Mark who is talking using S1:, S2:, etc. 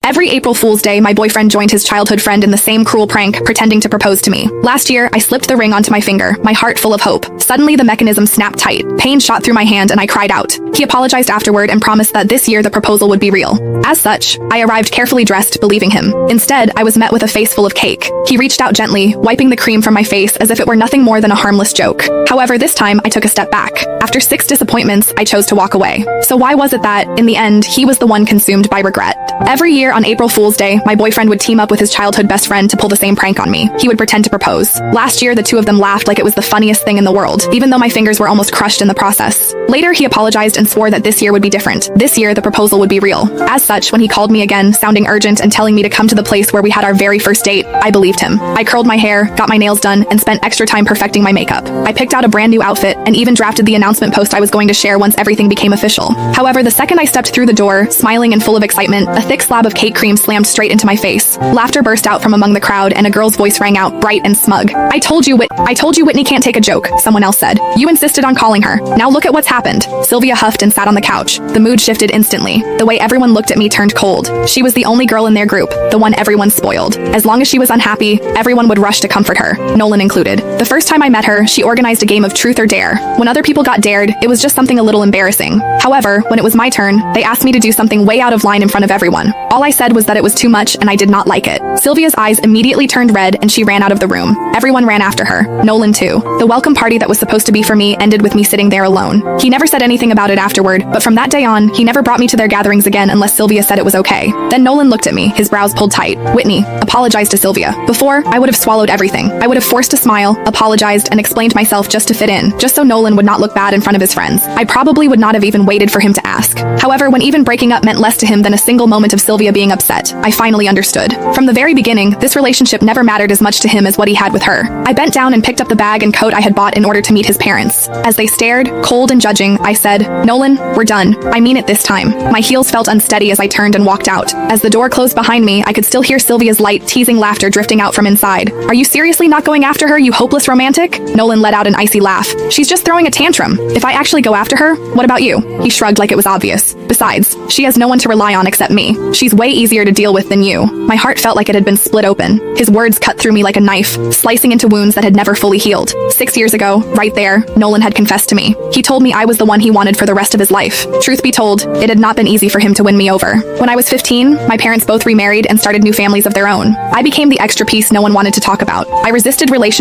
S1: Every April Fool's Day, my boyfriend joined his childhood friend in the same cruel prank, pretending to propose to me. Last year, I slipped the ring onto my finger, my heart full of hope. Suddenly, the mechanism snapped tight. Pain shot through my hand and I cried out. He apologized afterward and promised that this year the proposal would be real. As such, I arrived carefully dressed, believing him. Instead, I was met with a face full of cake. He reached out gently, wiping the cream from my face as if it were nothing more than a harmless joke. However, this time, I took a step back. After 6 disappointments, I chose to walk away. So why was it that, in the end, he was the one consumed by regret? Every year on April Fool's Day, my boyfriend would team up with his childhood best friend to pull the same prank on me. He would pretend to propose. Last year, the two of them laughed like it was the funniest thing in the world, even though my fingers were almost crushed in the process. Later, he apologized and swore that this year would be different. This year, the proposal would be real. As such, when he called me again, sounding urgent and telling me to come to the place where we had our very first date, I believed him. I curled my hair, got my nails done, and spent extra time perfecting my makeup. I picked out a brand new outfit and even drafted the announcement post I was going to share once everything became official. However, the second I stepped through the door, smiling and full of excitement, a thick slab of cake cream slammed straight into my face. Laughter burst out from among the crowd and a girl's voice rang out, bright and smug. I told you Whitney can't take a joke, someone else said. You insisted on calling her. Now look at what's happened. Sylvia huffed and sat on the couch. The mood shifted instantly. The way everyone looked at me turned cold. She was the only girl in their group, the one everyone spoiled. As long as she was unhappy, everyone would rush to comfort her, Nolan included. The first time I met her, she organized a game of truth or dare. When other people got dared, it was just something a little embarrassing. However, when it was my turn, they asked me to do something way out of line in front of everyone. All I said was that it was too much and I did not like it. Sylvia's eyes immediately turned red and she ran out of the room. Everyone ran after her, Nolan too. The welcome party that was supposed to be for me ended with me sitting there alone. He never said anything about it afterward, but from that day on, he never brought me to their gatherings again unless Sylvia said it was okay. Then Nolan looked at me, his brows pulled tight. Whitney, apologize to Sylvia. Before, I would have swallowed everything. I would have forced a smile, apologized, and explained myself just to fit in, just so Nolan would not look bad in front of his friends. I probably would not have even waited for him to ask. However, when even breaking up meant less to him than a single moment of Sylvia being upset, I finally understood. From the very beginning, this relationship never mattered as much to him as what he had with her. I bent down and picked up the bag and coat I had bought in order to meet his parents. As they stared, cold and judging, I said, Nolan, we're done. I mean it this time. My heels felt unsteady as I turned and walked out. As the door closed behind me, I could still hear Sylvia's light, teasing laughter drifting out from inside. Are you seriously not going after her, you hopeless romantic? Nolan let out an icy laugh. She's just throwing a tantrum. If I actually go after her, what about you? He shrugged like it was obvious. Besides, she has no one to rely on except me. She's way easier to deal with than you. My heart felt like it had been split open. His words cut through me like a knife, slicing into wounds that had never fully healed. 6 years ago, right there, Nolan had confessed to me. He told me I was the one he wanted for the rest of his life. Truth be told, it had not been easy for him to win me over. When I was 15, my parents both remarried and started new families of their own. I became the extra piece no one wanted to talk about. I resisted relationships